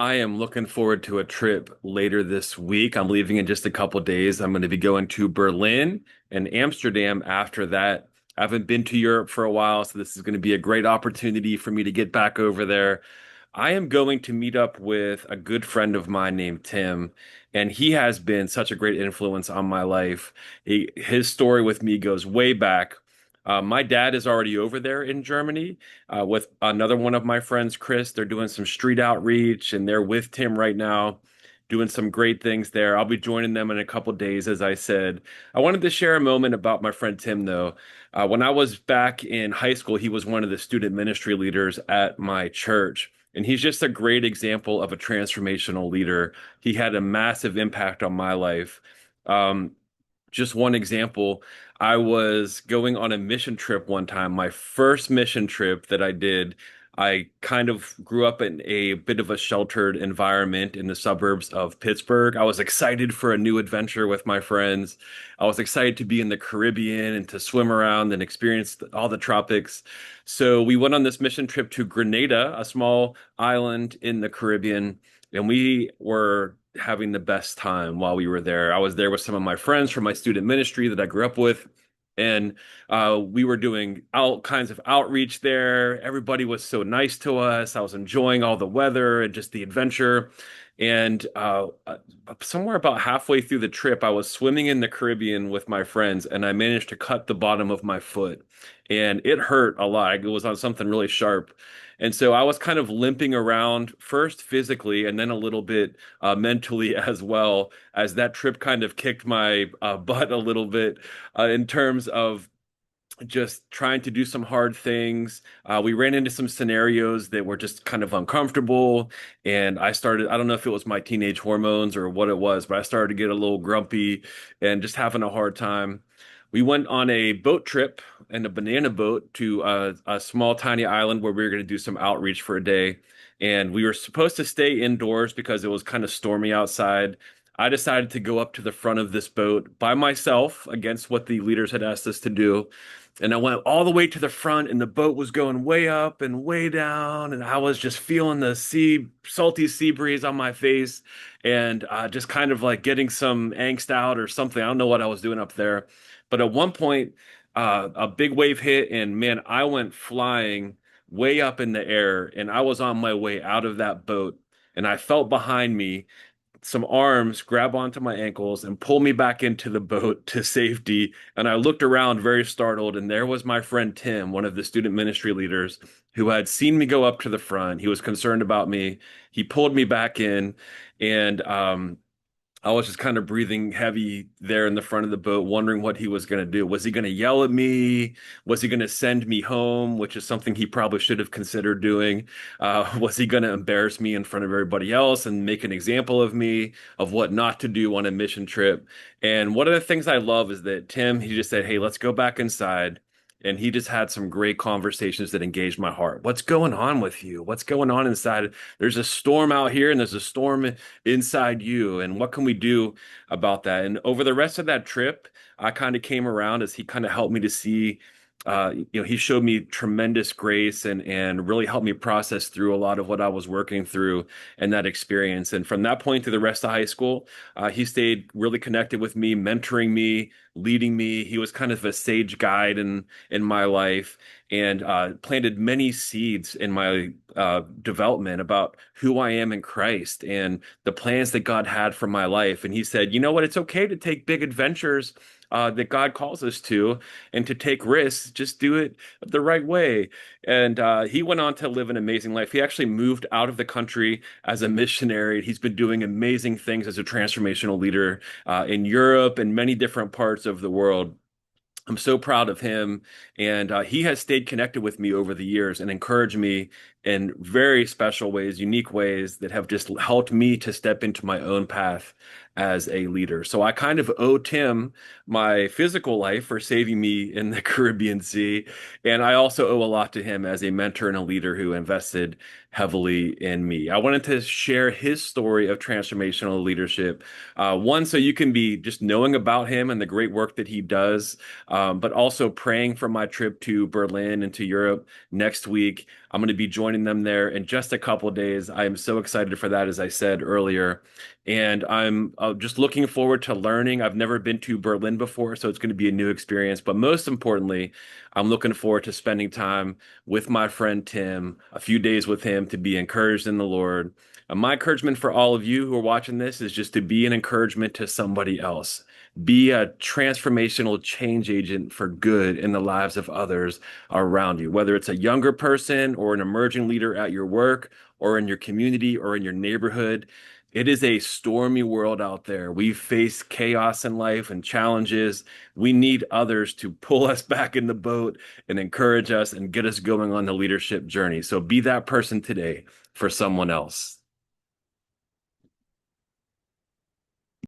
I am looking forward to a trip later this week. I'm leaving in just a couple days. I'm going to be going to Berlin and Amsterdam after that. I haven't been to Europe for a while, so this is going to be a great opportunity for me to get back over there. I am going to meet up with a good friend of mine named Tim, and he has been such a great influence on my life. His story with me goes way back. My dad is already over there in Germany with another one of my friends, Chris. They're doing some street outreach and they're with Tim right now, doing some great things there. I'll be joining them in a couple days, as I said. I wanted to share a moment about my friend Tim, though. When I was back in high school, he was one of the student ministry leaders at my church. And he's just a great example of a transformational leader. He had a massive impact on my life. Um, just one example, I was going on a mission trip one time, my first mission trip that I did. I kind of grew up in a bit of a sheltered environment in the suburbs of Pittsburgh. I was excited for a new adventure with my friends. I was excited to be in the Caribbean and to swim around and experience all the tropics. So we went on this mission trip to Grenada, a small island in the Caribbean, and we were having the best time while we were there. I was there with some of my friends from my student ministry that I grew up with, and we were doing all kinds of outreach there. Everybody was so nice to us. I was enjoying all the weather and just the adventure. And somewhere about halfway through the trip, I was swimming in the Caribbean with my friends, and I managed to cut the bottom of my foot. And it hurt a lot. It was on something really sharp. And so I was kind of limping around first physically and then a little bit mentally as well, as that trip kind of kicked my butt a little bit in terms of just trying to do some hard things. We ran into some scenarios that were just kind of uncomfortable. And I don't know if it was my teenage hormones or what it was, but I started to get a little grumpy and just having a hard time. We went on a boat trip in a banana boat to a small, tiny island where we were going to do some outreach for a day. And we were supposed to stay indoors because it was kind of stormy outside. I decided to go up to the front of this boat by myself against what the leaders had asked us to do. And I went all the way to the front, and the boat was going way up and way down. And I was just feeling the salty sea breeze on my face and just kind of like getting some angst out or something. I don't know what I was doing up there. But at one point, a big wave hit, and man, I went flying way up in the air, and I was on my way out of that boat. And I felt behind me some arms grab onto my ankles and pull me back into the boat to safety. And I looked around very startled, and there was my friend Tim, one of the student ministry leaders, who had seen me go up to the front. He was concerned about me. He pulled me back in, and I was just kind of breathing heavy there in the front of the boat, wondering what he was going to do. Was he going to yell at me? Was he going to send me home, which is something he probably should have considered doing? Was he going to embarrass me in front of everybody else and make an example of me, of what not to do on a mission trip? And one of the things I love is that Tim, he just said, "Hey, let's go back inside." And he just had some great conversations that engaged my heart. What's going on with you? What's going on inside? There's a storm out here and there's a storm inside you. And what can we do about that? And over the rest of that trip, I kind of came around as he kind of helped me to see, he showed me tremendous grace and really helped me process through a lot of what I was working through in that experience. And from that point through the rest of high school, he stayed really connected with me, mentoring me, leading me. He was kind of a sage guide in my life and planted many seeds in my development about who I am in Christ and the plans that God had for my life. And he said, you know what? It's okay to take big adventures that God calls us to and to take risks. Just do it the right way. And he went on to live an amazing life. He actually moved out of the country as a missionary. He's been doing amazing things as a transformational leader in Europe and many different parts of the world. I'm so proud of him. And he has stayed connected with me over the years and encouraged me in very special ways, unique ways that have just helped me to step into my own path as a leader. So I kind of owe Tim my physical life for saving me in the Caribbean Sea. And I also owe a lot to him as a mentor and a leader who invested heavily in me. I wanted to share his story of transformational leadership. One, so you can be just knowing about him and the great work that he does, but also praying for my trip to Berlin and to Europe next week. I'm going to be joining them there in just a couple of days. I am so excited for that, as I said earlier. And I'm just looking forward to learning. I've never been to Berlin before, so it's going to be a new experience. But most importantly, I'm looking forward to spending time with my friend Tim, a few days with him to be encouraged in the Lord. My encouragement for all of you who are watching this is just to be an encouragement to somebody else. Be a transformational change agent for good in the lives of others around you, whether it's a younger person or an emerging leader at your work or in your community or in your neighborhood. It is a stormy world out there. We face chaos in life and challenges. We need others to pull us back in the boat and encourage us and get us going on the leadership journey. So be that person today for someone else.